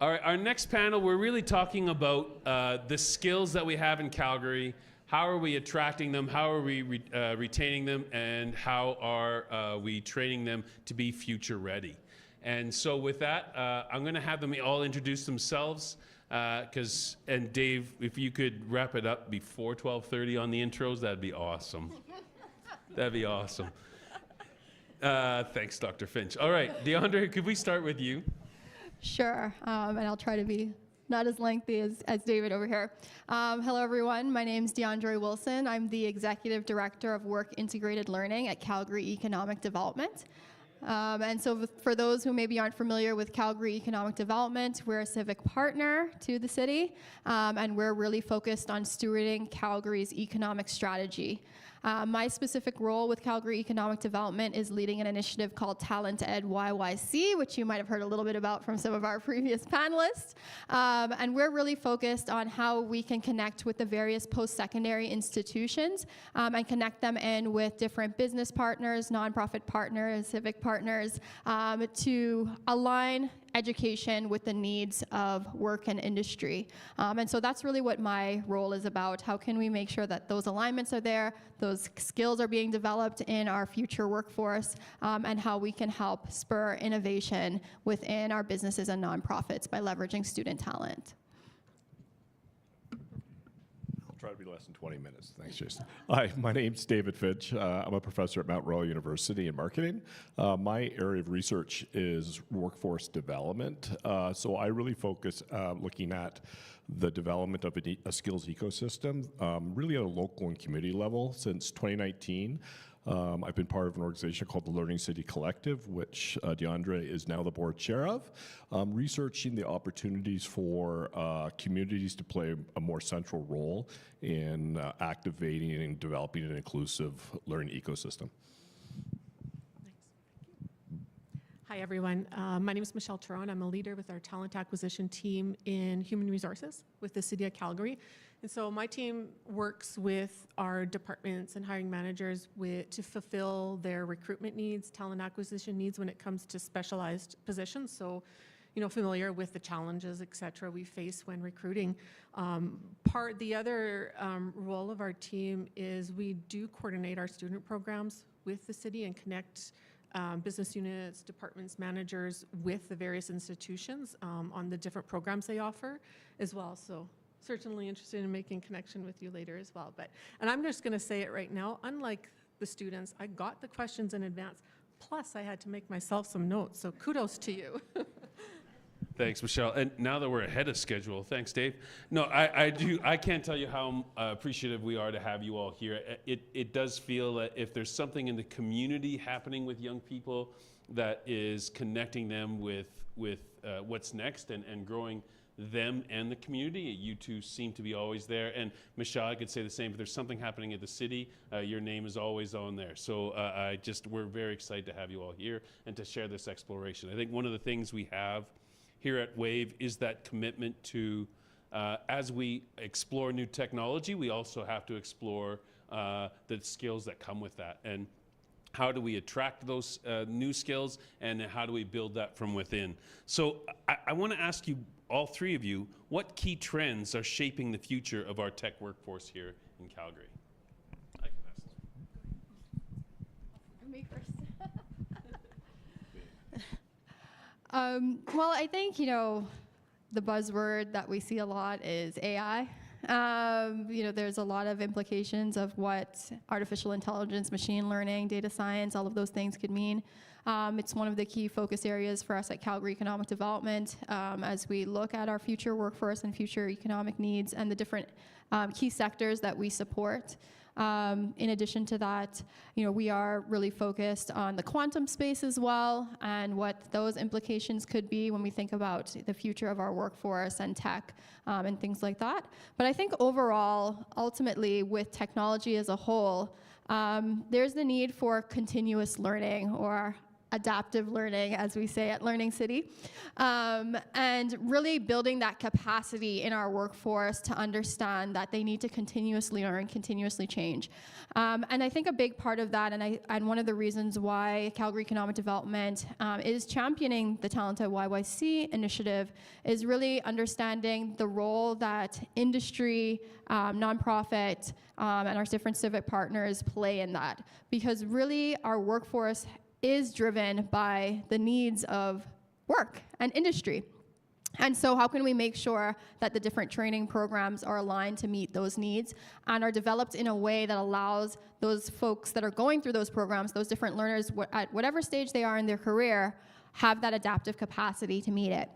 Our next panel, we're really talking about the skills that we have in Calgary. How are we attracting them? How are we retaining them? And how are we training them to be future ready? And so with that, I'm going to have them all introduce themselves. And Dave, if you could wrap it up before 12:30 on the intros, that'd be awesome. That'd be awesome. Thanks, Dr. Finch. All right, DeAndre, could we start with you? Sure, and I'll try to be not as lengthy as David over here. Hello, everyone. My name's DeAndre Wilson. I'm the Executive Director of Work Integrated Learning at Calgary Economic Development. And so for those who maybe aren't familiar with Calgary Economic Development, we're a civic partner to the city, and we're really focused on stewarding Calgary's economic strategy. My specific role with Calgary Economic Development is leading an initiative called TalentEDYYC, which you might have heard a little bit about from some of our previous panelists. And we're really focused on how we can connect with the various post-secondary institutions and connect them in with different business partners, nonprofit partners, civic partners, to align education with the needs of work and industry. And so that's really what my role is about. How can we make sure that those alignments are there, those skills are being developed in our future workforce, and how we can help spur innovation within our businesses and nonprofits by leveraging student talent. Try to be less than 20 minutes. Thanks, Jason. Hi, my name's David Finch. I'm a professor at Mount Royal University in marketing. My area of research is workforce development. So I really focus looking at the development of a skills ecosystem, really at a local and community level. Since 2019, I've been part of an organization called the Learning City Collective, which DeAndre is now the board chair of, researching the opportunities for communities to play a more central role in activating and developing an inclusive learning ecosystem. Hi, everyone. My name is Michelle Turon. I'm a leader with our talent acquisition team in human resources with the City of Calgary. And so my team works with our departments and hiring managers to fulfill their recruitment needs, talent acquisition needs when it comes to specialized positions. So, familiar with the challenges, et cetera, we face when recruiting. The other role of our team is we do coordinate our student programs with the city and connect business units, departments, managers with the various institutions on the different programs they offer as well. So certainly interested in making connection with you later as well. And I'm just going to say it right now, unlike the students, I got the questions in advance, plus I had to make myself some notes, so kudos to you. Thanks, Michelle. And now that we're ahead of schedule, thanks, Dave. No, I can't tell you how appreciative we are to have you all here. It does feel that if there's something in the community happening with young people that is connecting them with what's next and growing them and the community, you two seem to be always there. And Michelle, I could say the same. If there's something happening at the city, your name is always on there. So we're very excited to have you all here and to share this exploration. I think one of the things we have here at WAVE is that commitment to, as we explore new technology, we also have to explore the skills that come with that. And how do we attract those new skills, and how do we build that from within? So I want to ask you, all three of you, what key trends are shaping the future of our tech workforce here in Calgary? I can ask this. Me first. Well, I think, the buzzword that we see a lot is AI. There's a lot of implications of what artificial intelligence, machine learning, data science, all of those things could mean. It's one of the key focus areas for us at Calgary Economic Development as we look at our future workforce and future economic needs and the different key sectors that we support. In addition to that, we are really focused on the quantum space as well and what those implications could be when we think about the future of our workforce and tech and things like that. But I think overall, ultimately, with technology as a whole, there's the need for continuous learning, or adaptive learning, as we say at Learning City, and really building that capacity in our workforce to understand that they need to continuously learn, continuously change. And I think a big part of that, and one of the reasons why Calgary Economic Development is championing the TalentEDYYC initiative, is really understanding the role that industry, nonprofit, and our different civic partners play in that. Because really our workforce is driven by the needs of work and industry. And so how can we make sure that the different training programs are aligned to meet those needs and are developed in a way that allows those folks that are going through those programs, those different learners at whatever stage they are in their career, have that adaptive capacity to meet it.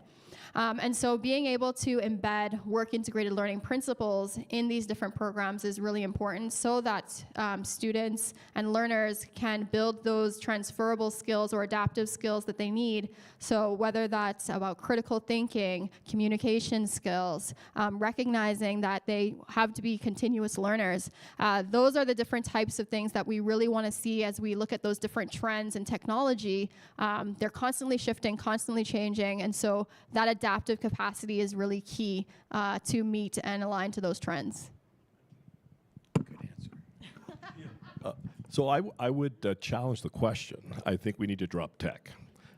And so being able to embed work-integrated learning principles in these different programs is really important so that students and learners can build those transferable skills or adaptive skills that they need. So whether that's about critical thinking, communication skills, recognizing that they have to be continuous learners, those are the different types of things that we really want to see as we look at those different trends in technology. They're constantly shifting, constantly changing, and so that adaptive capacity is really key to meet and align to those trends. Good answer. So I would challenge the question. I think we need to drop tech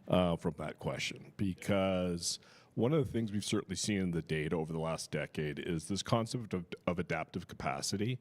from that question, because one of the things we've certainly seen in the data over the last decade is this concept of adaptive capacity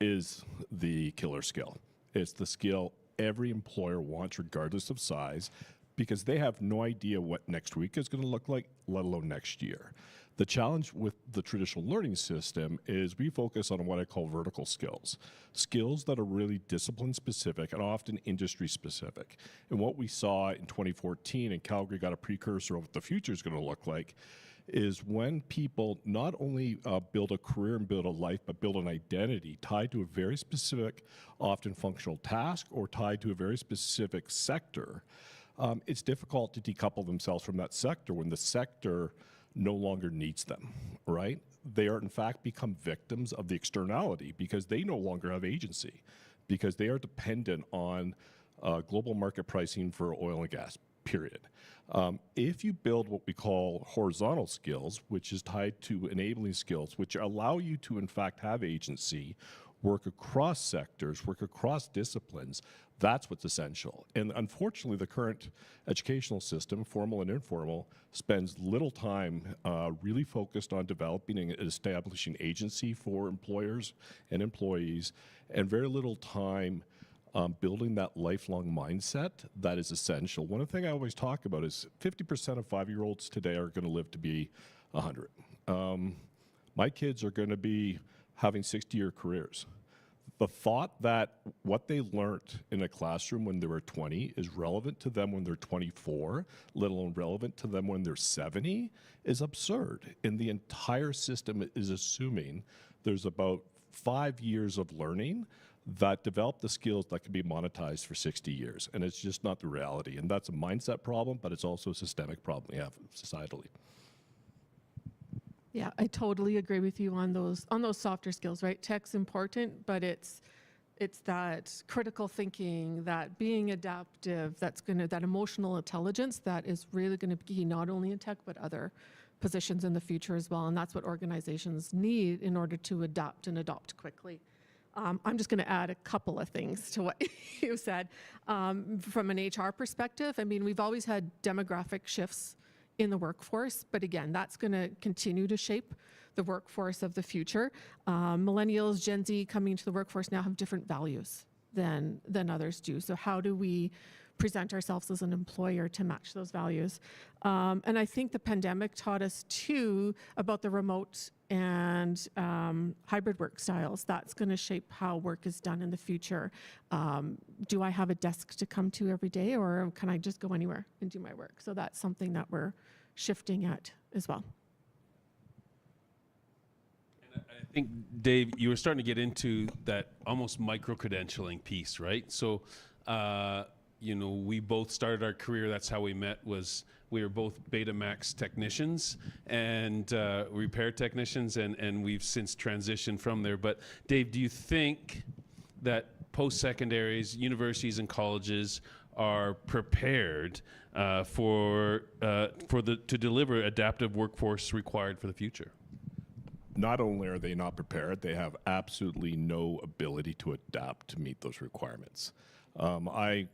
is the killer skill. It's the skill every employer wants regardless of size, because they have no idea what next week is going to look like, let alone next year. The challenge with the traditional learning system is we focus on what I call vertical skills, skills that are really discipline specific and often industry specific. And what we saw in 2014, and Calgary got a precursor of what the future is going to look like, is when people not only build a career and build a life, but build an identity tied to a very specific, often functional task or tied to a very specific sector. It's difficult to decouple themselves from that sector when the sector no longer needs them, right? They are in fact become victims of the externality because they no longer have agency, because they are dependent on global market pricing for oil and gas, period. If you build what we call horizontal skills, which is tied to enabling skills, which allow you to in fact have agency, work across sectors, work across disciplines, that's what's essential. And unfortunately, the current educational system, formal and informal, spends little time really focused on developing and establishing agency for employers and employees, and very little time building that lifelong mindset that is essential. One thing I always talk about is 50% of 5-year-olds today are going to live to be 100. My kids are going to be having 60-year careers. The thought that what they learned in a classroom when they were 20 is relevant to them when they're 24, let alone relevant to them when they're 70, is absurd. And the entire system is assuming there's about 5 years of learning that develop the skills that can be monetized for 60 years. And it's just not the reality. And that's a mindset problem, but it's also a systemic problem we have societally. Yeah, I totally agree with you on those softer skills, right? Tech's important, but it's that critical thinking, that being adaptive, that emotional intelligence that is really going to be key not only in tech but other positions in the future as well. And that's what organizations need in order to adapt and adopt quickly. I'm just going to add a couple of things to what you said. From an HR perspective, I mean, we've always had demographic shifts in the workforce, but again, that's going to continue to shape the workforce of the future. Millennials, Gen Z coming into the workforce now have different values than others do. So how do we present ourselves as an employer to match those values? And I think the pandemic taught us too about the remote and hybrid work styles. That's going to shape how work is done in the future. Do I have a desk to come to every day, or can I just go anywhere and do my work? So that's something that we're shifting at as well. And I think, Dave, you were starting to get into that almost micro-credentialing piece, right? So, you know, we both started our career, that's how we met, was we were both Betamax technicians and repair technicians, and we've since transitioned from there. But Dave, do you think that post-secondaries, universities and colleges are prepared to deliver adaptive workforce required for the future? Not only are they not prepared, they have absolutely no ability to adapt to meet those requirements. I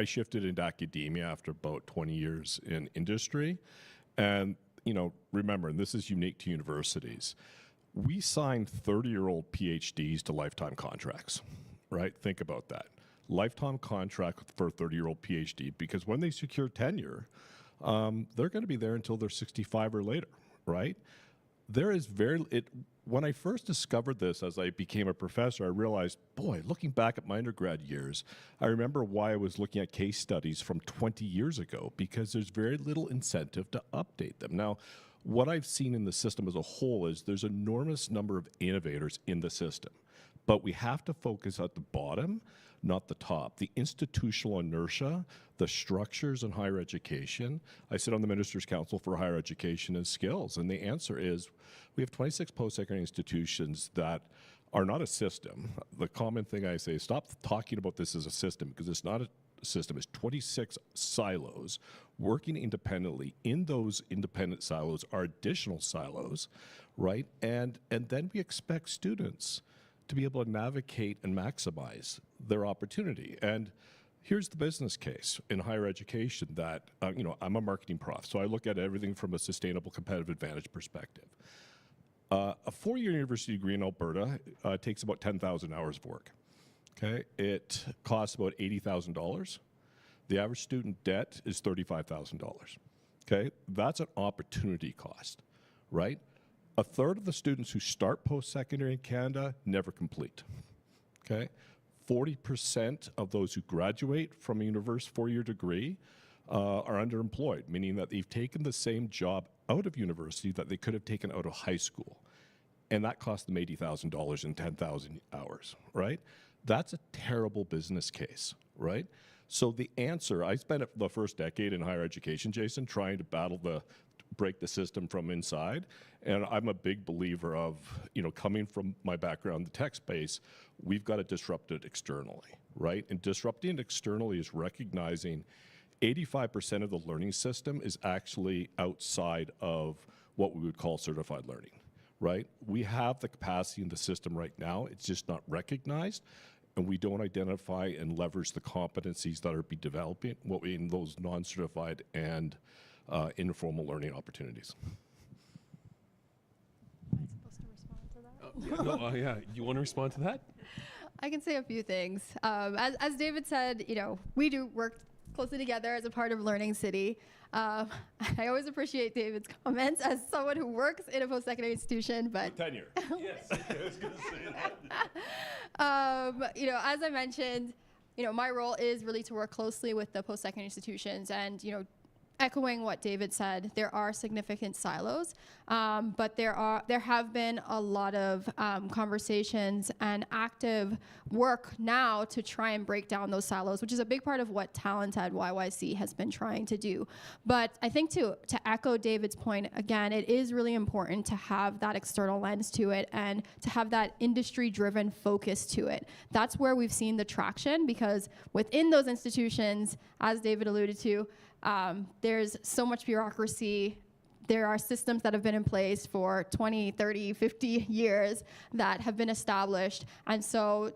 shifted into academia after about 20 years in industry, and remember, and this is unique to universities, we sign 30-year-old PhDs to lifetime contracts, right? Think about that. Lifetime contract for a 30-year-old PhD, because when they secure tenure, they're going to be there until they're 65 or later, right? When I first discovered this as I became a professor, I realized, boy, looking back at my undergrad years, I remember why I was looking at case studies from 20 years ago, because there's very little incentive to update them. Now, what I've seen in the system as a whole is there's an enormous number of innovators in the system, but we have to focus at the bottom, not the top. The institutional inertia, the structures in higher education. I sit on the Minister's Council for Higher Education and Skills, and the answer is we have 26 post-secondary institutions that are not a system. The common thing I say is stop talking about this as a system, because it's not a system. It's 26 silos working independently. In those independent silos are additional silos, right? And then we expect students to be able to navigate and maximize their opportunity. And here's the business case in higher education that, I'm a marketing prof, so I look at everything from a sustainable competitive advantage perspective. A four-year university degree in Alberta takes about 10,000 hours of work. Okay, it costs about $80,000. The average student debt is $35,000. Okay, that's an opportunity cost, right? A third of the students who start post-secondary in Canada never complete. Okay, 40% of those who graduate from a university four-year degree are underemployed, meaning that they've taken the same job out of university that they could have taken out of high school, and that cost them $80,000 and 10,000 hours, right? That's a terrible business case, right? So the answer, I spent the first decade in higher education, Jason, trying to break the system from inside. And I'm a big believer of, coming from my background, the tech space, we've got to disrupt it externally, right? And disrupting it externally is recognizing 85% of the learning system is actually outside of what we would call certified learning, right? We have the capacity in the system right now. It's just not recognized. And we don't identify and leverage the competencies that are developing in those non-certified and informal learning opportunities. Am I supposed to respond to that? Yeah. You want to respond to that? I can say a few things. As David said, we do work closely together as a part of Learning City. I always appreciate David's comments as someone who works in a post-secondary institution, but Tenure. Yes, I was going to say that. As I mentioned, my role is really to work closely with the post-secondary institutions, and echoing what David said, there are significant silos, but there have been a lot of conversations and active work now to try and break down those silos, which is a big part of what TalentEDYYC has been trying to do. But I think to echo David's point, again, it is really important to have that external lens to it and to have that industry-driven focus to it. That's where we've seen the traction, because within those institutions, as David alluded to, there's so much bureaucracy. There are systems that have been in place for 20, 30, 50 years that have been established. And so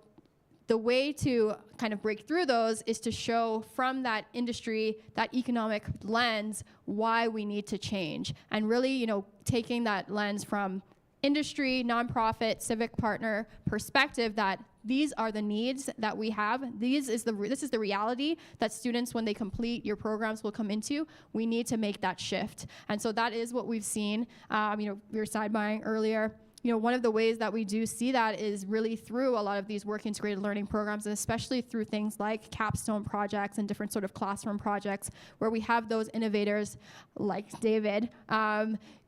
the way to kind of break through those is to show from that industry, that economic lens, why we need to change. And really, taking that lens from industry, nonprofit, civic partner perspective, that these are the needs that we have. This is the reality that students, when they complete your programs, will come into. We need to make that shift. And so that is what we've seen. We were sidebarring earlier. One of the ways that we do see that is really through a lot of these work integrated learning programs, and especially through things like capstone projects and different sort of classroom projects, where we have those innovators like David,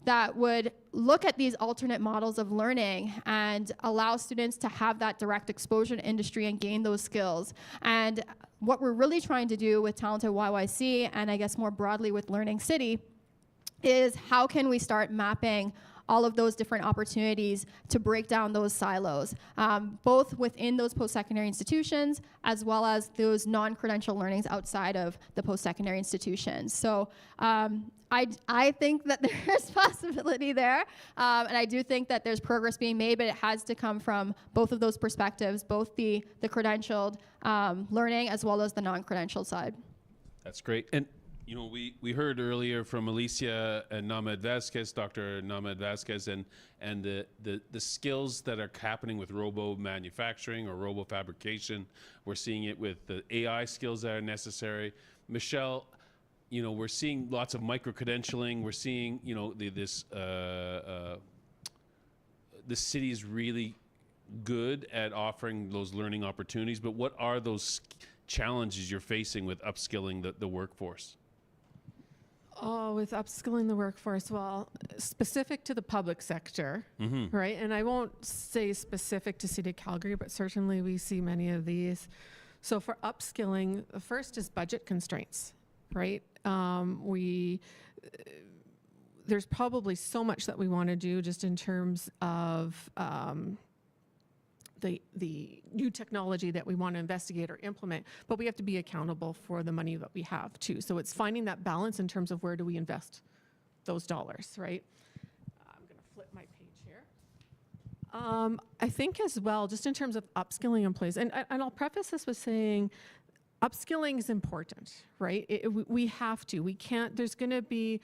that would look at these alternate models of learning and allow students to have that direct exposure to industry and gain those skills. And what we're really trying to do with TalentEDYYC, and I guess more broadly with Learning City, is how can we start mapping all of those different opportunities to break down those silos, both within those post-secondary institutions as well as those non-credential learnings outside of the post-secondary institutions. So I think that there's possibility there, and I do think that there's progress being made, but it has to come from both of those perspectives, both the credentialed learning as well as the non-credentialed side. That's great. And you know, we heard earlier from Alicia and Named Vasquez, Dr. Named Vasquez, and the skills that are happening with robo manufacturing or robo fabrication. We're seeing it with the AI skills that are necessary. Michelle, you know, we're seeing lots of micro-credentialing. We're seeing, you know, the city is really good at offering those learning opportunities, but what are those challenges you're facing with upskilling the workforce? Oh, with upskilling the workforce, well, specific to the public sector, right? And I won't say specific to City of Calgary, but certainly we see many of these. So for upskilling, the first is budget constraints, right? There's probably so much that we want to do just in terms of the new technology that we want to investigate or implement, but we have to be accountable for the money that we have too. So it's finding that balance in terms of where do we invest those dollars, right? I'm going to flip my page here. I think as well, just in terms of upskilling employees, and I'll preface this with saying, upskilling is important, right? We have to. We can't. There's going to be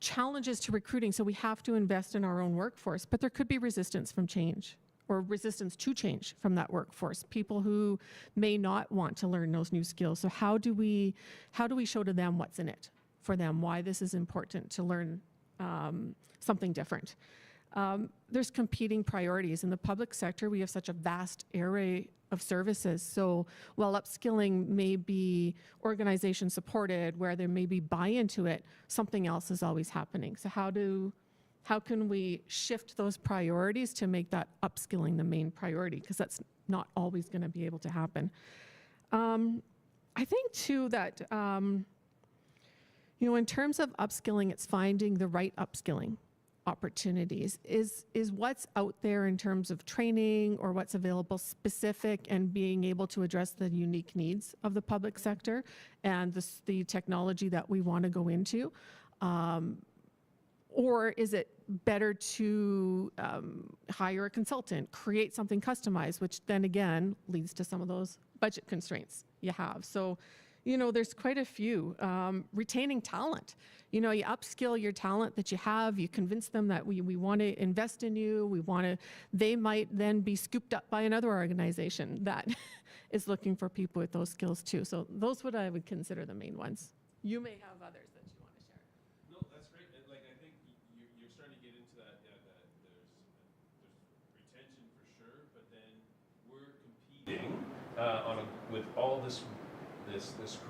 challenges to recruiting, so we have to invest in our own workforce, but there could be resistance from change or resistance to change from that workforce, people who may not want to learn those new skills. So how do we show to them what's in it for them, why this is important to learn something different? There's competing priorities. In the public sector, we have such a vast array of services. So while upskilling may be organization supported, where there may be buy-in to it, something else is always happening. So how can we shift those priorities to make that upskilling the main priority? Because that's not always going to be able to happen. I think too that, you know, in terms of upskilling, it's finding the right upskilling opportunities. Is what's out there in terms of training or what's available specific and being able to address the unique needs of the public sector and the technology that we want to go into? Or is it better to hire a consultant, create something customized, which then again leads to some of those budget constraints you have. So, you know, there's quite a few. Retaining talent. You know, you upskill your talent that you have, you convince them that we want to invest in you, they might then be scooped up by another organization that is looking for people with those skills too. So those what I would consider the main ones. You may have others that you want to share. No, that's great. Like, I think you're starting to get into that, that there's retention for sure, but then we're competing with all this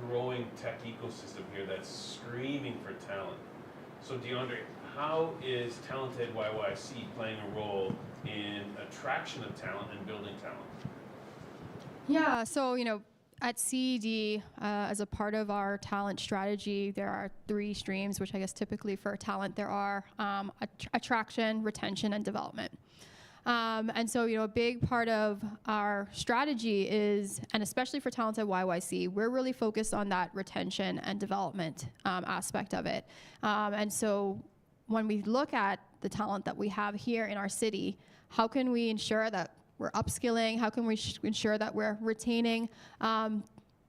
growing tech ecosystem here that's screaming for talent. So DeAndre, how is TalentEDYYC playing a role in attraction of talent and building talent? Yeah, so, you know, at CED, as a part of our talent strategy, there are 3 streams, which I guess typically for talent there are attraction, retention, and development. And so, you know, a big part of our strategy is, and especially for TalentEDYYC, we're really focused on that retention and development aspect of it. And so when we look at the talent that we have here in our city, how can we ensure that we're upskilling? How can we ensure that we're retaining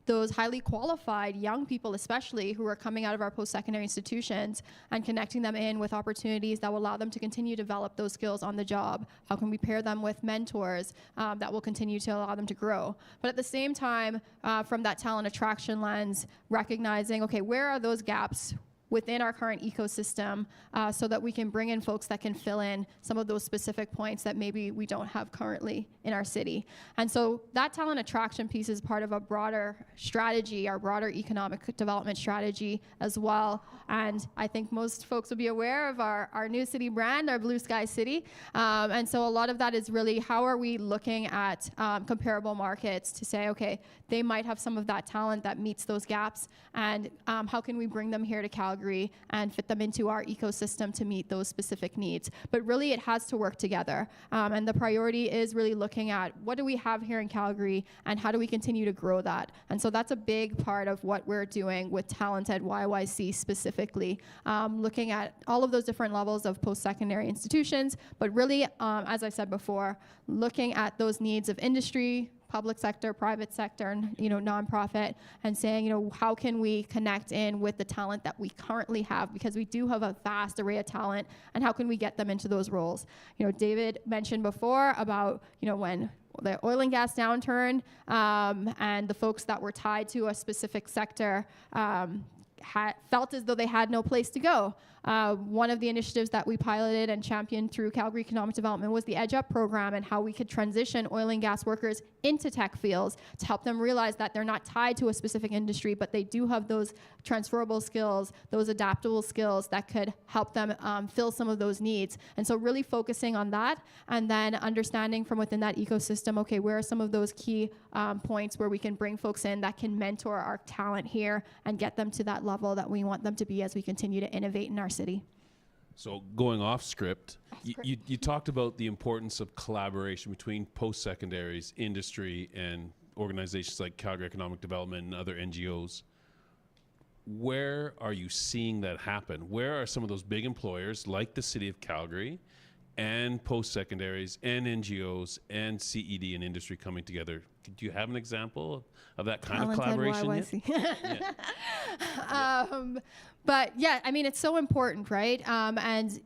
those highly qualified young people, especially who are coming out of our post-secondary institutions, and connecting them in with opportunities that will allow them to continue to develop those skills on the job? How can we pair them with mentors that will continue to allow them to grow? But at the same time, from that talent attraction lens, recognizing, okay, where are those gaps within our current ecosystem so that we can bring in folks that can fill in some of those specific points that maybe we don't have currently in our city. And so that talent attraction piece is part of a broader strategy, our broader economic development strategy as well. And I think most folks will be aware of our new city brand, our Blue Sky City. And so a lot of that is really how are we looking at comparable markets to say, okay, they might have some of that talent that meets those gaps, and how can we bring them here to Calgary Calgary and fit them into our ecosystem to meet those specific needs. But really, it has to work together. And the priority is really looking at what do we have here in Calgary and how do we continue to grow that. And so that's a big part of what we're doing with TalentEDYYC specifically, looking at all of those different levels of post-secondary institutions, but really, as I said before, looking at those needs of industry, public sector, private sector, and nonprofit, and saying, how can we connect in with the talent that we currently have, because we do have a vast array of talent, and how can we get them into those roles? David mentioned before about, when the oil and gas downturn, and the folks that were tied to a specific sector felt as though they had no place to go. One of the initiatives that we piloted and championed through Calgary Economic Development was the Edge Up program, and how we could transition oil and gas workers into tech fields to help them realize that they're not tied to a specific industry, but they do have those transferable skills, those adaptable skills that could help them fill some of those needs. And so really focusing on that, and then understanding from within that ecosystem, okay, where are some of those key points where we can bring folks in that can mentor our talent here and get them to that level that we want them to be as we continue to innovate in our city. So going off script, you talked about the importance of collaboration between post-secondaries, industry, and organizations like Calgary Economic Development and other NGOs. Where are you seeing that happen? Where are some of those big employers like the City of Calgary and post-secondaries and NGOs and CED and industry coming together? Do you have an example of that kind of collaboration yet? But yeah, I mean, it's so important, right? And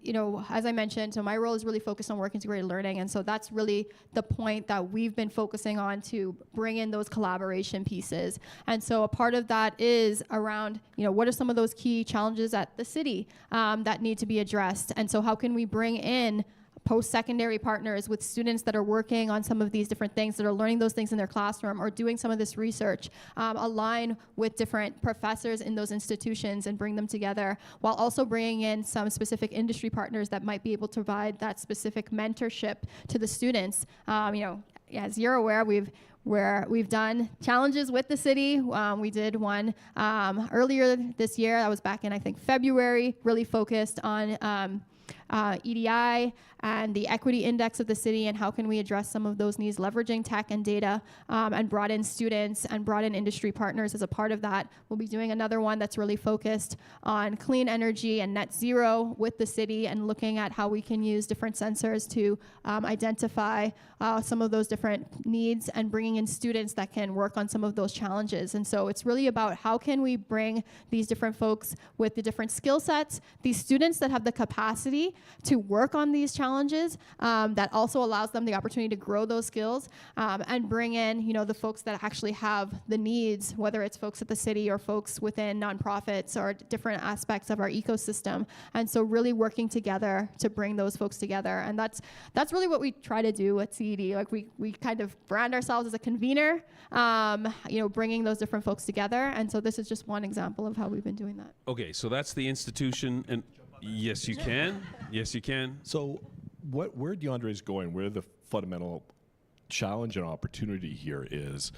as I mentioned, so my role is really focused on work integrated learning, and so that's really the point that we've been focusing on, to bring in those collaboration pieces. And so a part of that is around, what are some of those key challenges at the city that need to be addressed, and so how can we bring in post-secondary partners with students that are working on some of these different things, that are learning those things in their classroom or doing some of this research, align with different professors in those institutions and bring them together, while also bringing in some specific industry partners that might be able to provide that specific mentorship to the students. As you're aware, we've done challenges with the city. We did one earlier this year. That was back in, I think, February, really focused on EDI and the equity index of the city, and how can we address some of those needs, leveraging tech and data, and brought in students and brought in industry partners as a part of that. We'll be doing another one that's really focused on clean energy and net zero with the city, and looking at how we can use different sensors to identify some of those different needs, and bringing in students that can work on some of those challenges. And so it's really about how can we bring these different folks with the different skill sets, these students that have the capacity to work on these challenges, that also allows them the opportunity to grow those skills, and bring in, the folks that actually have the needs, whether it's folks at the city or folks within nonprofits or different aspects of our ecosystem. And so really working together to bring those folks together. And that's really what we try to do at CED. Like we kind of brand ourselves as a convener, bringing those different folks together. And so this is just one example of how we've been doing that. Okay, so that's the institution, and yes, you can. Yes, you can. So where DeAndre is going, where the fundamental challenge and opportunity here is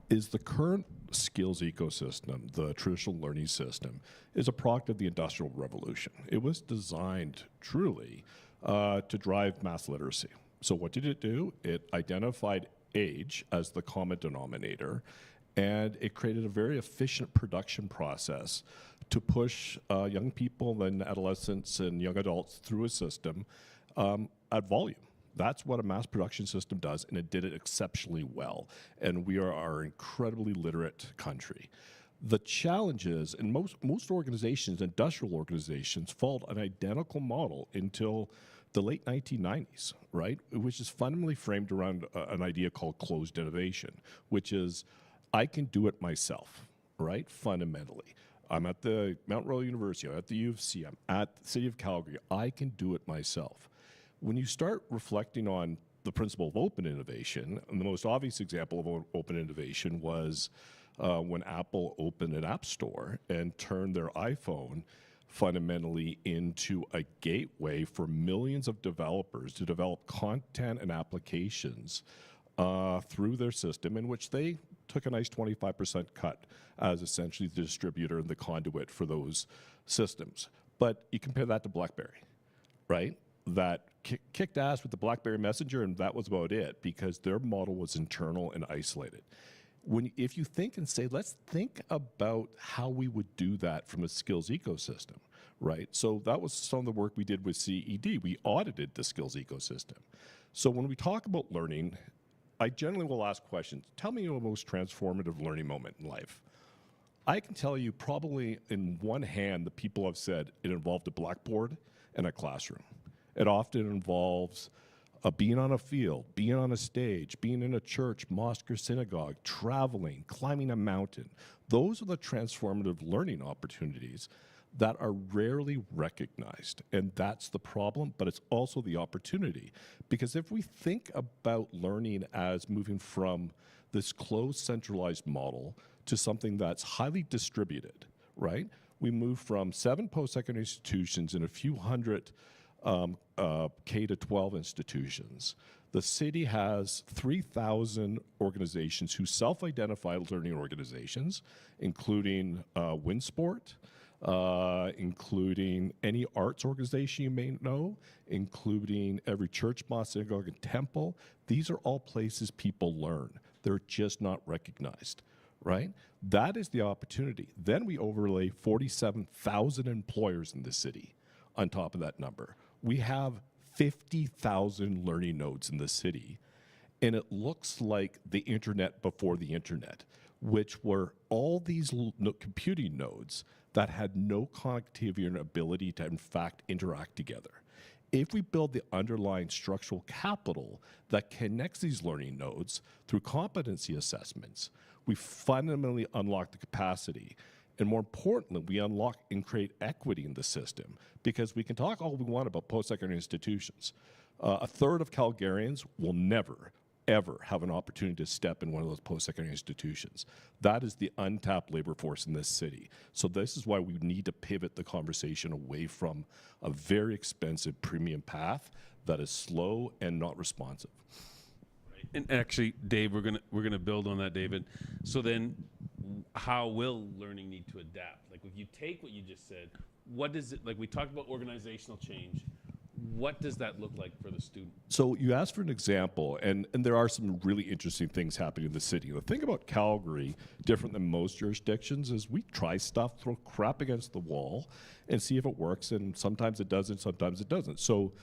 the current skills ecosystem, the traditional learning system, is a product of the Industrial Revolution. It was designed truly to drive mass literacy. So what did it do? It identified age as the common denominator, and it created a very efficient production process to push young people and adolescents and young adults through a system at volume. That's what a mass production system does, and it did it exceptionally well. And we are our incredibly literate country. The challenges in most organizations, industrial organizations, followed an identical model until the late 1990s, right? Which is fundamentally framed around an idea called closed innovation, which is I can do it myself, right? Fundamentally. I'm at the Mount Royal University, I'm at the U of C, I'm at the City of Calgary. I can do it myself. When you start reflecting on the principle of open innovation, and the most obvious example of open innovation was when Apple opened an app store and turned their iPhone fundamentally into a gateway for millions of developers to develop content and applications through their system, in which they took a nice 25% cut as essentially the distributor and the conduit for those systems. But you compare that to BlackBerry, right? That kicked ass with the BlackBerry Messenger, and that was about it because their model was internal and isolated. If you think and say, let's think about how we would do that from a skills ecosystem, right? So that was some of the work we did with CED. We audited the skills ecosystem. So when we talk about learning, I generally will ask questions. Tell me your most transformative learning moment in life. I can tell you probably in one hand, the people have said it involved a blackboard and a classroom. It often involves being on a field, being on a stage, being in a church, mosque, or synagogue, traveling, climbing a mountain. Those are the transformative learning opportunities that are rarely recognized. And that's the problem, but it's also the opportunity. Because if we think about learning as moving from this closed, centralized model to something that's highly distributed, right? We move from 7 post-secondary institutions and a few hundred K-12 institutions. The city has 3,000 organizations who self-identify learning organizations, including WinSport, including any arts organization you may know, including every church, mosque, synagogue, and temple. These are all places people learn. They're just not recognized, right? That is the opportunity. Then we overlay 47,000 employers in the city on top of that number. We have 50,000 learning nodes in the city, and it looks like the internet before the internet, which were all these computing nodes that had no connectivity and ability to, in fact, interact together. If we build the underlying structural capital that connects these learning nodes through competency assessments, we fundamentally unlock the capacity. And more importantly, we unlock and create equity in the system because we can talk all we want about post-secondary institutions. A third of Calgarians will never, ever have an opportunity to step in one of those post-secondary institutions. That is the untapped labor force in this city. So this is why we need to pivot the conversation away from a very expensive premium path that is slow and not responsive. And actually, Dave, we're gonna build on that, David. So then, how will learning need to adapt? Like, if you take what you just said, what does it like? We talked about organizational change. What does that look like for the student? So you asked for an example, and there are some really interesting things happening in the city. The thing about Calgary, different than most jurisdictions, is we try stuff, throw crap against the wall, and see if it works. And sometimes it doesn't, sometimes it doesn't. So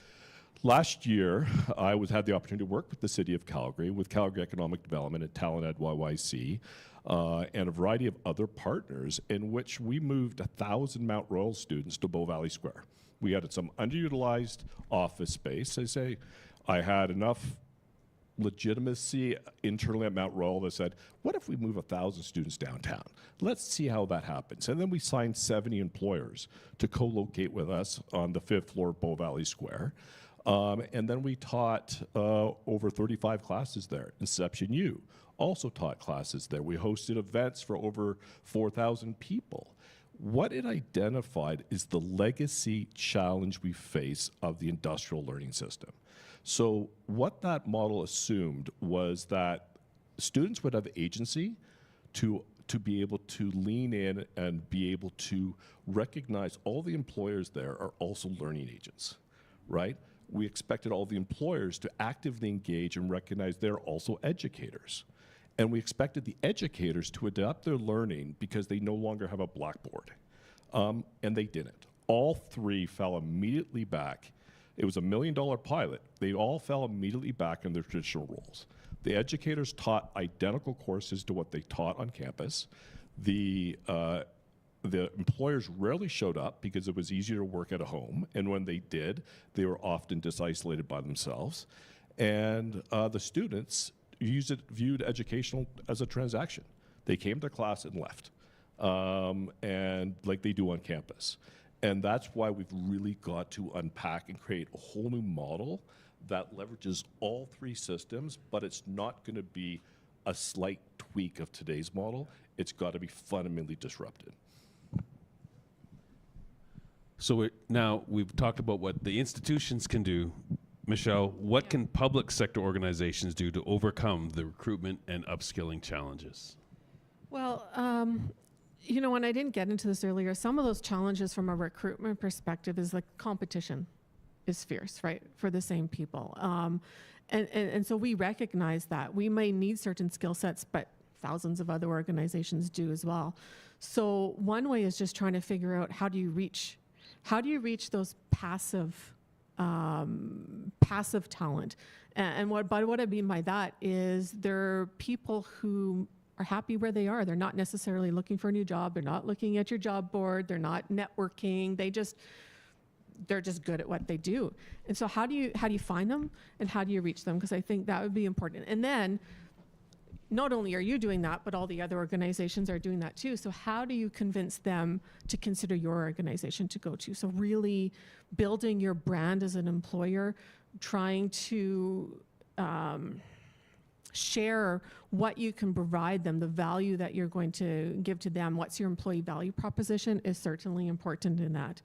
last year, I had the opportunity to work with the City of Calgary, with Calgary Economic Development and TalentEDYYC, and a variety of other partners, in which we moved 1,000 Mount Royal students to Bow Valley Square. We had some underutilized office space. I had enough legitimacy internally at Mount Royal that said, what if we move 1,000 students downtown? Let's see how that happens. And then we signed 70 employers to co-locate with us on the 5th floor of Bow Valley Square. And then we taught over 35 classes there. Inception U also taught classes there. We hosted events for over 4,000 people. What it identified is the legacy challenge we face of the industrial learning system. So what that model assumed was that students would have agency to be able to lean in and be able to recognize all the employers there are also learning agents, right? We expected all the employers to actively engage and recognize they're also educators. And we expected the educators to adapt their learning because they no longer have a blackboard. And they didn't. All three fell immediately back. It was $1 million pilot. They all fell immediately back in their traditional roles. The educators taught identical courses to what they taught on campus. The employers rarely showed up because it was easier to work at home. And when they did, they were often disisolated by themselves. And the students viewed educational as a transaction. They came to class and left, and like they do on campus. And that's why we've really got to unpack and create a whole new model that leverages all three systems, but it's not going to be a slight tweak of today's model. It's got to be fundamentally disrupted. So now we've talked about what the institutions can do. Michelle, what can public sector organizations do to overcome the recruitment and upskilling challenges? Well, when I didn't get into this earlier, some of those challenges from a recruitment perspective is like competition is fierce, right, for the same people. And so we recognize that. We may need certain skill sets, but thousands of other organizations do as well. So one way is just trying to figure out how do you reach those passive talent. And what I mean by that is there are people who are happy where they are. They're not necessarily looking for a new job. They're not looking at your job board. They're not networking. They're just good at what they do. And so how do you find them and how do you reach them? Because I think that would be important. And then not only are you doing that, but all the other organizations are doing that too. So how do you convince them to consider your organization to go to? So really building your brand as an employer, trying to share what you can provide them, the value that you're going to give to them, what's your employee value proposition is certainly important in that.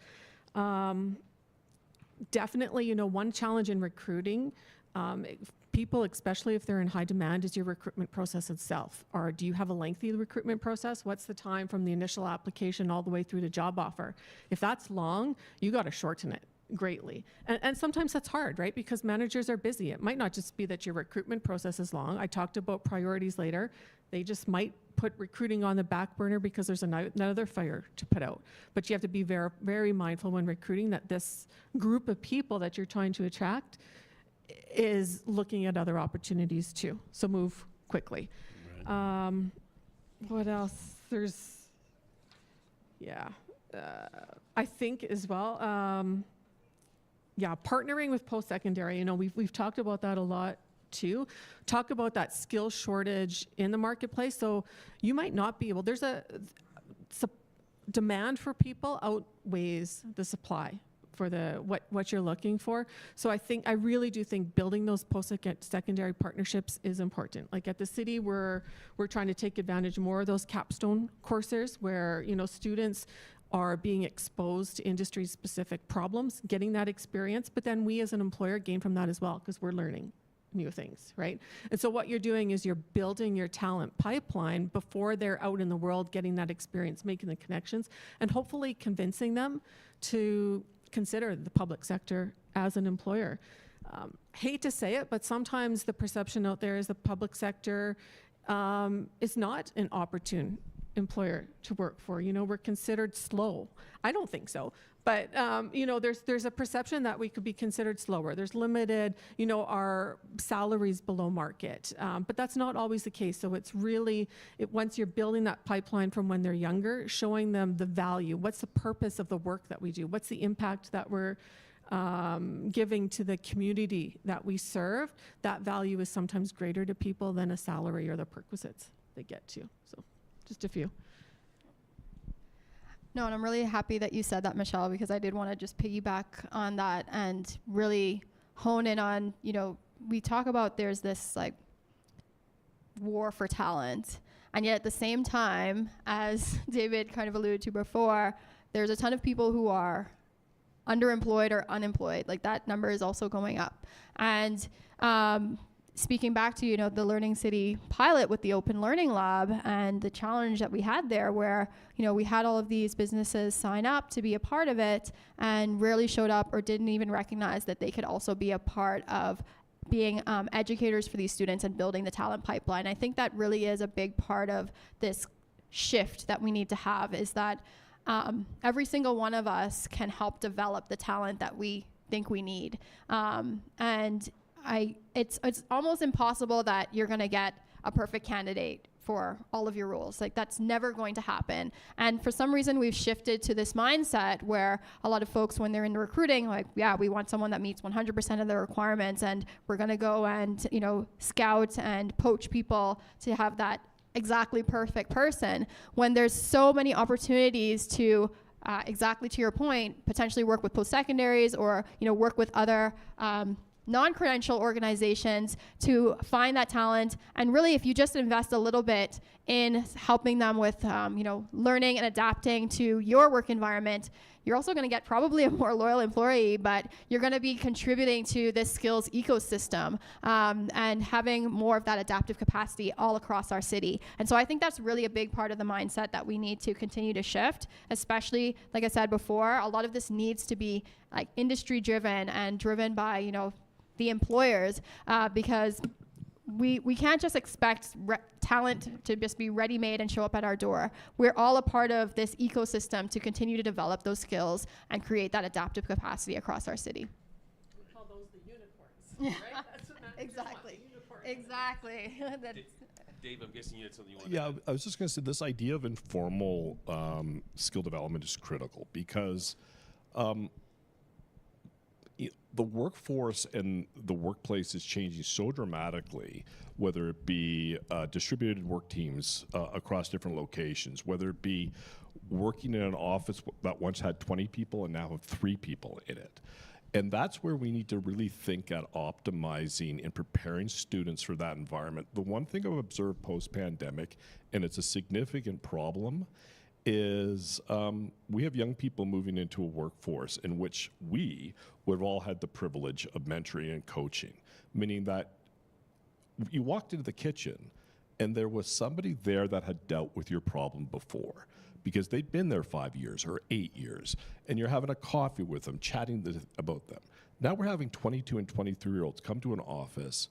Definitely, one challenge in recruiting, people, especially if they're in high demand, is your recruitment process itself. Or do you have a lengthy recruitment process? What's the time from the initial application all the way through to job offer? If that's long, you got to shorten it greatly. And sometimes that's hard, right? Because managers are busy. It might not just be that your recruitment process is long. I talked about priorities later. They just might put recruiting on the back burner because there's another fire to put out. But you have to be very, very mindful when recruiting that this group of people that you're trying to attract is looking at other opportunities too. So move quickly. Right. What else? I think as well, partnering with post-secondary. We've talked about that a lot too. Talk about that skill shortage in the marketplace. So you might not be able, there's a demand for people outweighs the supply for what you're looking for. So I really do think building those post-secondary partnerships is important. Like at the city, we're trying to take advantage more of those capstone courses where, students are being exposed to industry-specific problems, getting that experience, but then we as an employer gain from that as well because we're learning new things, right? And so what you're doing is you're building your talent pipeline before they're out in the world getting that experience, making the connections, and hopefully convincing them to consider the public sector as an employer. Hate to say it, but sometimes the perception out there is the public sector is not an opportune employer to work for. We're considered slow. I don't think so. But, there's a perception that we could be considered slower. There's limited, our salaries below market. But that's not always the case. So it's really, once you're building that pipeline from when they're younger, showing them the value. What's the purpose of the work that we do? What's the impact that we're giving to the community that we serve? That value is sometimes greater to people than a salary or the perquisites they get to. So just a few. No, and I'm really happy that you said that, Michelle, because I did want to just piggyback on that and really hone in on, we talk about there's this like war for talent. And yet at the same time, as David kind of alluded to before, there's a ton of people who are underemployed or unemployed. Like that number is also going up. And speaking back to, the Learning City pilot with the Open Learning Lab and the challenge that we had there where, we had all of these businesses sign up to be a part of it and rarely showed up or didn't even recognize that they could also be a part of being educators for these students and building the talent pipeline. I think that really is a big part of this shift that we need to have is that every single one of us can help develop the talent that we think we need. It's almost impossible that you're going to get a perfect candidate for all of your roles. Like that's never going to happen. And for some reason we've shifted to this mindset where a lot of folks when they're in recruiting, like, yeah, we want someone that meets 100% of the requirements and we're going to go and, scout and poach people to have that exactly perfect person when there's so many opportunities to exactly to your point, potentially work with post-secondaries or, work with other non-credential organizations to find that talent. And really, if you just invest a little bit in helping them with, learning and adapting to your work environment, you're also going to get probably a more loyal employee, but you're going to be contributing to this skills ecosystem and having more of that adaptive capacity all across our city. And so I think that's really a big part of the mindset that we need to continue to shift, especially, like I said before, a lot of this needs to be like industry driven and driven by, the employers, because we can't just expect talent to just be ready-made and show up at our door. We're all a part of this ecosystem to continue to develop those skills and create that adaptive capacity across our city. We call those the unicorns, right? That's what managers want, Exactly. the unicorns. Exactly. Dave, I'm guessing you had something you wanted Yeah, to add. I was just going to say this idea of informal skill development is critical because the workforce and the workplace is changing so dramatically, whether it be distributed work teams across different locations, whether it be working in an office that once had 20 people and now have 3 people in it. And that's where we need to really think at optimizing and preparing students for that environment. The one thing I've observed post-pandemic, and it's a significant problem, is we have young people moving into a workforce in which we would have all had the privilege of mentoring and coaching, meaning that you walked into the kitchen and there was somebody there that had dealt with your problem before because they'd been there 5 years or 8 years, and you're having a coffee with them, chatting about them. Now we're having 22 and 23-year-olds come to an office.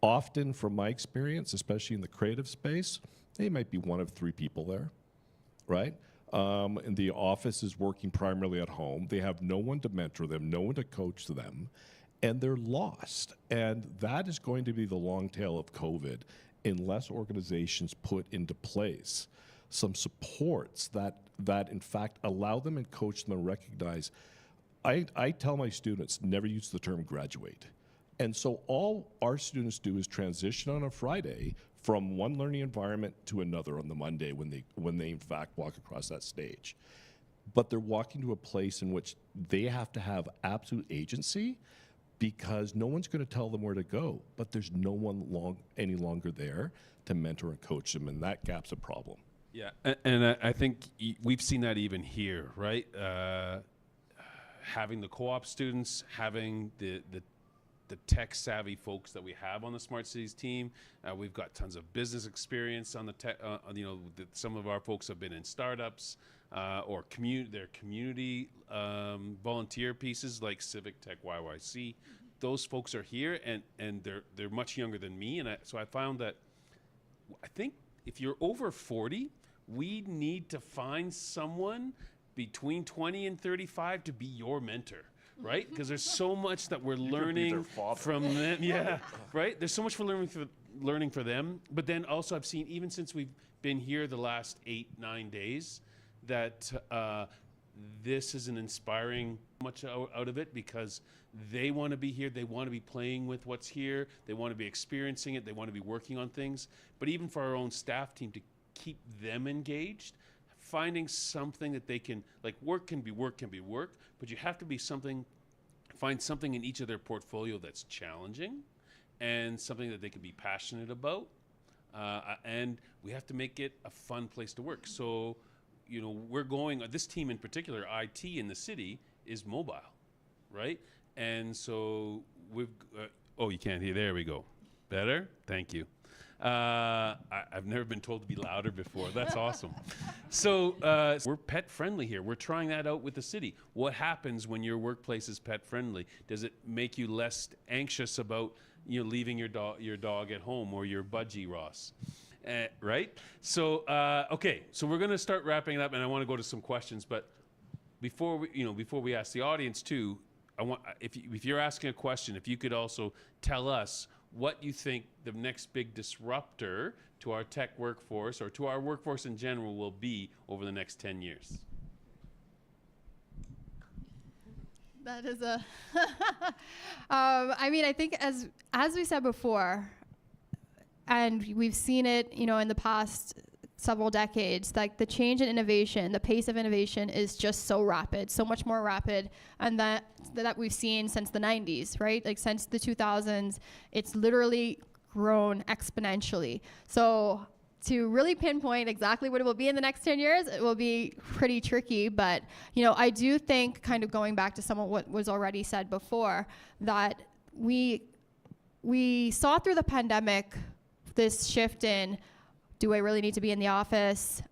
Often, from my experience, especially in the creative space, they might be one of 3 people there. Right? And the office is working primarily at home. They have no one to mentor them, no one to coach them, and they're lost. And that is going to be the long tail of COVID unless organizations put into place some supports that in fact allow them and coach them and recognize. I tell my students, never use the term graduate. And so all our students do is transition on a Friday from one learning environment to another on the Monday when they in fact walk across that stage. But they're walking to a place in which they have to have absolute agency because no one's going to tell them where to go, but there's no one any longer there to mentor and coach them, and that gap's a problem. Yeah, and I think we've seen that even here, right? Having the co-op students, having the tech-savvy folks that we have on the Smart Cities team. We've got tons of business experience on the tech. Some of our folks have been in startups or their community volunteer pieces like Civic TechYYC. Those folks are here, and they're much younger than me. And so I found that I think if you're over 40, we need to find someone between 20 and 35 to be your mentor. Right? Because there's so much that we're learning from them. Yeah, right? There's so much for learning for them. But then also I've seen, even since we've been here the last 8-9 days, that this is an inspiring much out of it because they want to be here. They want to be playing with what's here. They want to be experiencing it. They want to be working on things. But even for our own staff team to keep them engaged, finding something that they can, like work can be work, but you have to be find something in each of their portfolio that's challenging and something that they can be passionate about. And we have to make it a fun place to work. So, this team in particular, IT in the city, is mobile, right? And so you can't hear, there we go. Better? Thank you. I've never been told to be louder before. That's awesome. So we're pet friendly here. We're trying that out with the city. What happens when your workplace is pet friendly? Does it make you less anxious about leaving your dog at home or your budgie, Ross? Right? So okay. So we're going to start wrapping it up, and I want to go to some questions. But before we ask the audience too, I want if you're asking a question, if you could also tell us what you think the next big disruptor to our tech workforce or to our workforce in general will be over the next 10 years. That is a, I think as we said before, and we've seen it, in the past several decades, like the change in innovation, the pace of innovation is just so rapid, so much more rapid, and that we've seen since the 90s, right? Like since the 2000s, it's literally grown exponentially. So to really pinpoint exactly what it will be in the next 10 years, it will be pretty tricky. But, I do think, kind of going back to some of what was already said before, that we saw through the pandemic this shift in, do I really need to be in the office?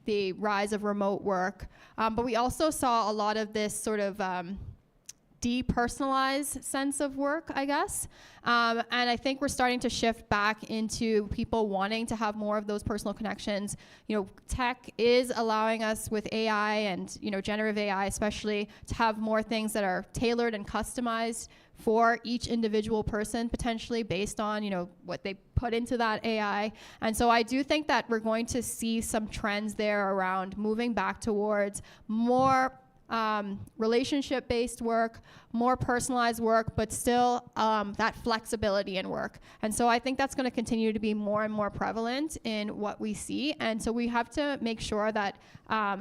The rise of remote work. But we also saw a lot of this sort of depersonalized sense of work, I guess. And I think we're starting to shift back into people wanting to have more of those personal connections. Tech is allowing us with AI and, generative AI especially, to have more things that are tailored and customized for each individual person, potentially based on, what they put into that AI. And so I do think that we're going to see some trends there around moving back towards more relationship-based work, more personalized work, but still that flexibility in work. And so I think that's going to continue to be more and more prevalent in what we see. And so we have to make sure that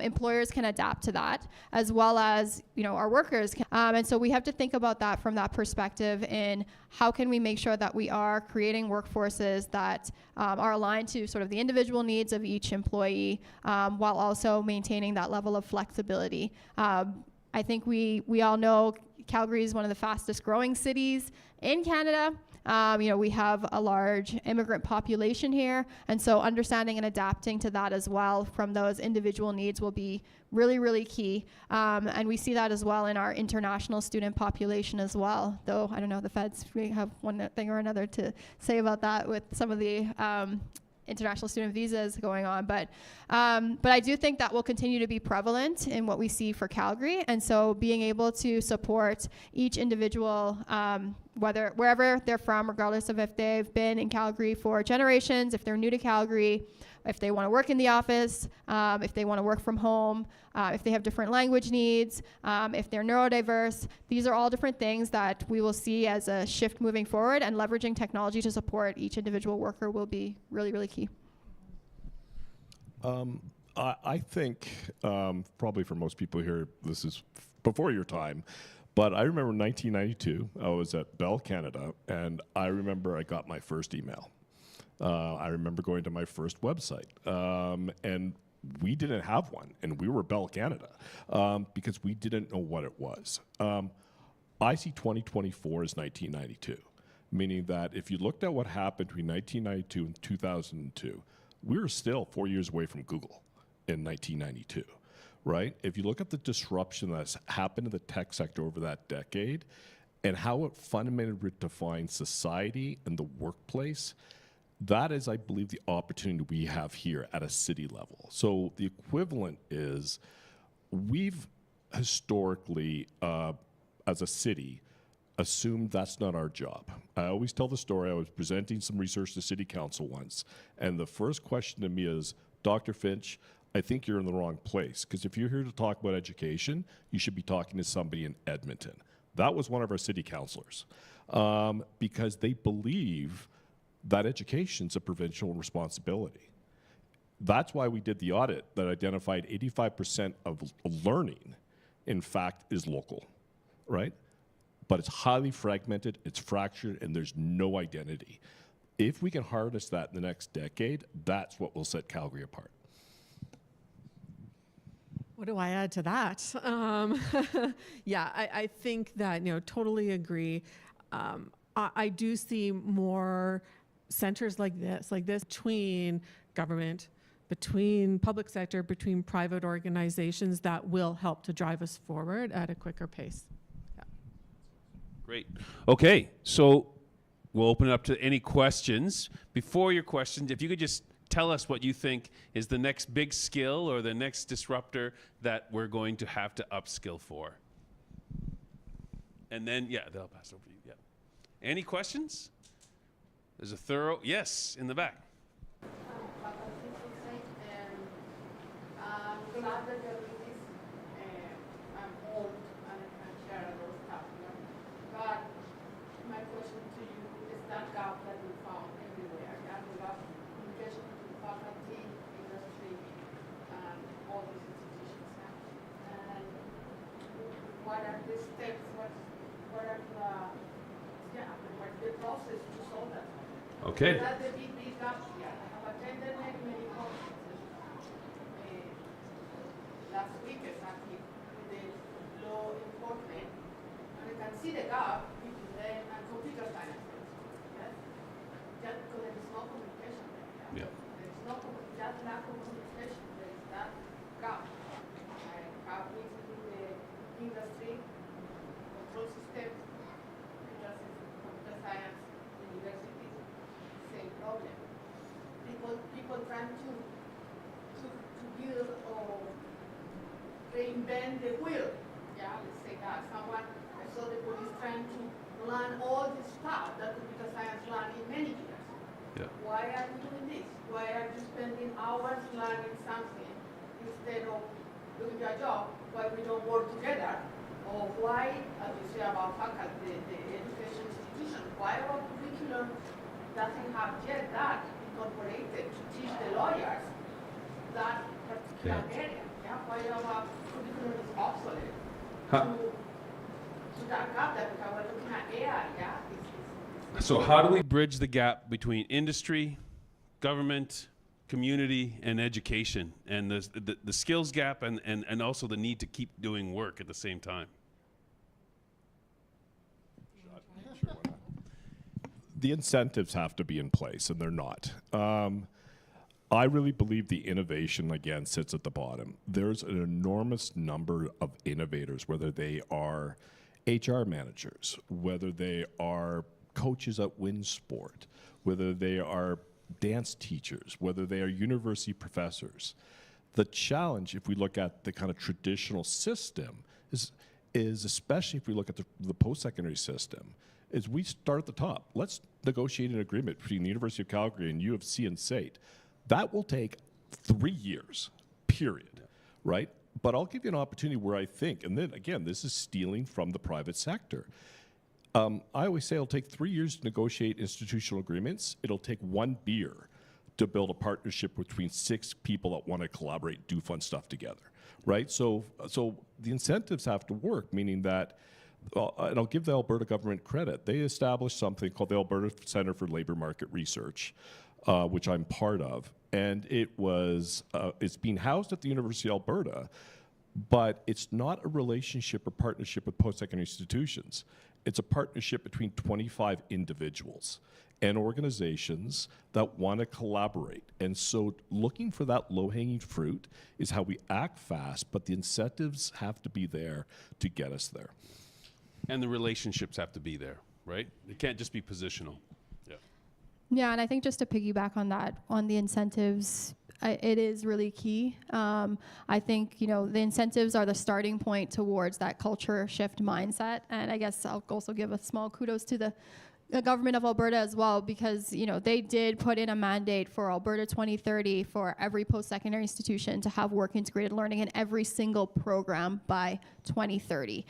employers can adapt to that, as well as our workers can. And so we have to think about that from that perspective in how can we make sure that we are creating workforces that are aligned to sort of the individual needs of each employee, while also maintaining that level of flexibility. I think we all know Calgary is one of the fastest growing cities in Canada. We have a large immigrant population here, and so understanding and adapting to that as well from those individual needs will be really, really key. And we see that as well in our international student population as well, though I don't know, the feds may have one thing or another to say about that with some of the international student visas going on, but I do think that will continue to be prevalent in what we see for Calgary. And so being able to support each individual, wherever they're from, regardless of if they've been in Calgary for generations, if they're new to Calgary, if they want to work in the office, if they want to work from home, if they have different language needs, if they're neurodiverse. These are all different things that we will see as a shift moving forward, and leveraging technology to support each individual worker will be really, really key. I think probably for most people here, this is before your time, but I remember in 1992, I was at Bell Canada, and I remember I got my first email. I remember going to my first website, and we didn't have one, and we were Bell Canada, because we didn't know what it was. I see 2024 as 1992, meaning that if you looked at what happened between 1992 and 2002, we were still 4 years away from Google in 1992, right? If you look at the disruption that's happened in the tech sector over that decade and how it fundamentally redefines society and the workplace, that is, I believe, the opportunity we have here at a city level. So the equivalent is we've historically, as a city, assumed that's not our job. I always tell the story. I was presenting some research to City Council once, and the first question to me is, Dr. Finch, I think you're in the wrong place, because if you're here to talk about education, you should be talking to somebody in Edmonton. That was one of our city councilors, because they believe that education's a provincial responsibility. That's why we did the audit that identified 85% of learning, in fact, is local, right? But it's highly fragmented, it's fractured, and there's no identity. If we can harness that in the next decade, that's what will set Calgary apart. What do I add to that? Yeah, I think that, totally agree. I do see more centers like this between government, between public sector, between private organizations that will help to drive us forward at a quicker pace. Yeah. Great. Okay, so we'll open it up to any questions. Before your questions, if you could just tell us what you think is the next big skill or the next disruptor that we're going to have to upskill for. And then, yeah, they'll pass over to you. Yeah. Any questions? There's a thorough, yes, in the back. What are the steps? What are the process to solve that? Okay. That's the big gap here. I have attended attended many conferences last week exactly with the law enforcement, and I can see the gap between them and computer science. Yes? Just because there is no communication there. Yeah. There is no just lack of communication. There is that gap. I have been with the industry, control systems, computer science, universities, same problem. People trying to build or reinvent the wheel. Yeah, let's say that. I saw the police trying to learn all this stuff that computer science learned in many years. Yeah. Why are you doing this? Why are you spending hours learning something instead of doing your job? Why we don't work together? Or why, as you say about faculty, the education institution, why our curriculum doesn't have yet that incorporated to teach the lawyers that particular area? Yeah, why our curriculum is obsolete to that gap that we have. We're looking at AI, yeah? So how do we bridge the gap between industry, government, community, and education, and the skills gap and also the need to keep doing work at the same time? Sure, why not? The incentives have to be in place, and they're not. I really believe the innovation, again, sits at the bottom. There's an enormous number of innovators, whether they are HR managers, whether they are coaches at WinSport, whether they are dance teachers, whether they are university professors. The challenge, if we look at the kind of traditional system, is especially if we look at the post-secondary system, is we start at the top. Let's negotiate an agreement between the University of Calgary and U of C and SAIT. That will take 3 years, period, right? But I'll give you an opportunity where I think, and then again, this is stealing from the private sector. I always say it'll take 3 years to negotiate institutional agreements. It'll take 1 beer to build a partnership between 6 people that want to collaborate, do fun stuff together, right? So the incentives have to work, meaning that, and I'll give the Alberta government credit. They established something called the Alberta Centre for Labour Market Research, which I'm part of, and it's being housed at the University of Alberta, but it's not a relationship or partnership with post-secondary institutions. It's a partnership between 25 individuals and organizations that want to collaborate. And so looking for that low-hanging fruit is how we act fast, but the incentives have to be there to get us there. And the relationships have to be there, right? It can't just be positional. Yeah. Yeah, and I think just to piggyback on that, on the incentives, it is really key. I think, the incentives are the starting point towards that culture shift mindset. And I guess I'll also give a small kudos to the government of Alberta as well, because, they did put in a mandate for Alberta 2030 for every post-secondary institution to have work integrated learning in every single program by 2030.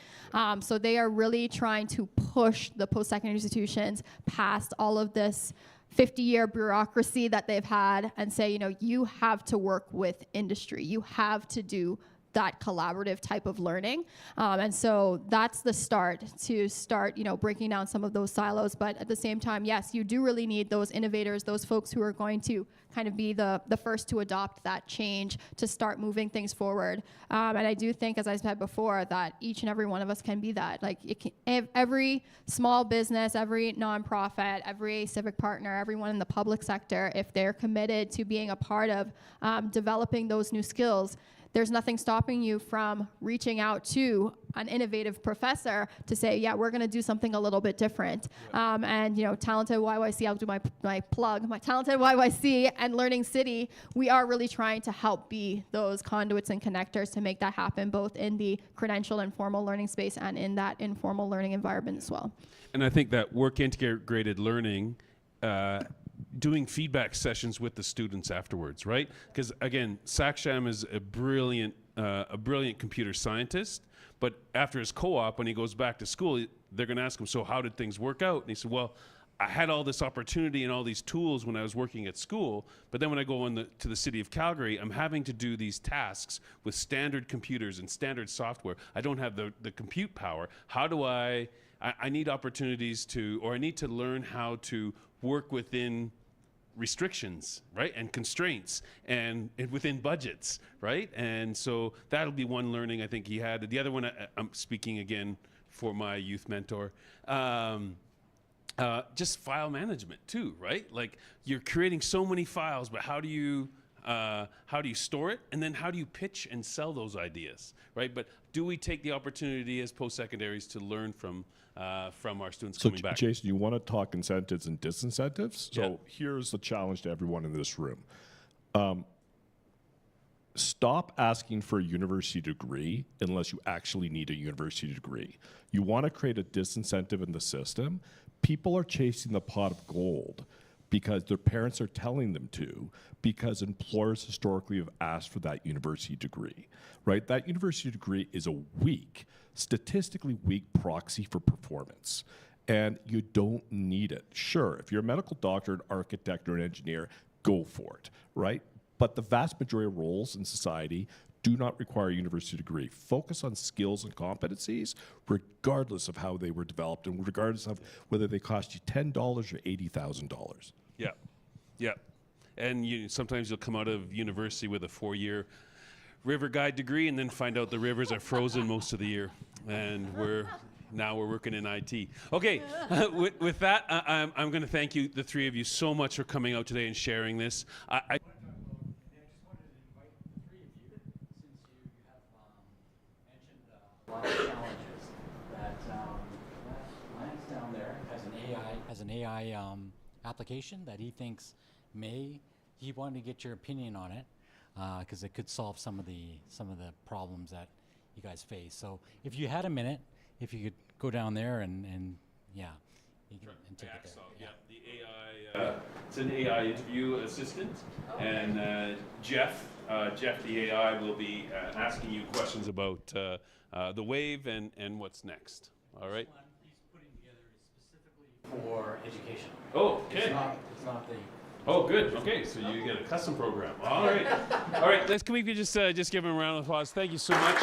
So they are really trying to push the post-secondary institutions past all of this 50-year bureaucracy that they've had and say, you have to work with industry. You have to do that collaborative type of learning. And so that's the start, breaking down some of those silos. But at the same time, yes, you do really need those innovators, those folks who are going to kind of be the first to adopt that change, to start moving things forward. And I do think, as I said before, that each and every one of us can be that. Like, every small business, every nonprofit, every civic partner, everyone in the public sector, if they're committed to being a part of developing those new skills, there's nothing stopping you from reaching out to an innovative professor to say, yeah, we're going to do something a little bit different. And, TalentEDYYC, I'll do my plug, my TalentEDYYC and Learning City, we are really trying to help be those conduits and connectors to make that happen, both in the credentialed and formal learning space and in that informal learning environment as well. And I think that work integrated learning, doing feedback sessions with the students afterwards, right? Because again, Saksham is a brilliant computer scientist, but after his co-op, when he goes back to school, they're going to ask him, so how did things work out? And he said, well, I had all this opportunity and all these tools when I was working at school, but then when I go to the City of Calgary, I'm having to do these tasks with standard computers and standard software. I don't have the compute power. How do I need opportunities I need to learn how to work within restrictions, right, and constraints, and within budgets, right? And so that'll be one learning I think he had. The other one, I'm speaking again for my youth mentor, just file management too, right? Like you're creating so many files, but how do you store it, and then how do you pitch and sell those ideas, right? But do we take the opportunity as post-secondaries to learn from our students So, coming back? Jason, you want to talk incentives and disincentives? So Yeah. here's the challenge to everyone in this room. Stop asking for a university degree unless you actually need a university degree. You want to create a disincentive in the system. People are chasing the pot of gold because their parents are telling them to, because employers historically have asked for that university degree, right? That university degree is a statistically weak proxy for performance, and you don't need it. Sure, if you're a medical doctor, an architect, or an engineer, go for it, right? But the vast majority of roles in society do not require a university degree. Focus on skills and competencies, regardless of how they were developed and regardless of whether they cost you $10 or $80,000. Yeah, yeah. And sometimes you'll come out of university with a 4-year river guide degree and then find out the rivers are frozen most of the year. And we're working in IT. Okay, with that, I'm going to thank you, the three of you, so much for coming out today and sharing this. I a lot of challenges that Lance down there has an AI application that he thinks he wanted to get your opinion on it because it could solve some of the problems that you guys face. So if you had a minute, if you could go down there and yeah, you can and take it there. Yeah, the AI. It's an AI interview assistant, and Jeff, the AI, will be asking you questions about the wave and what's next. All right. This one he's putting together is specifically for education. Oh, okay. It's not the. Oh, good. Okay, so you get a custom program. All right. All right. Let's can we just give him a round of applause? Thank you so much.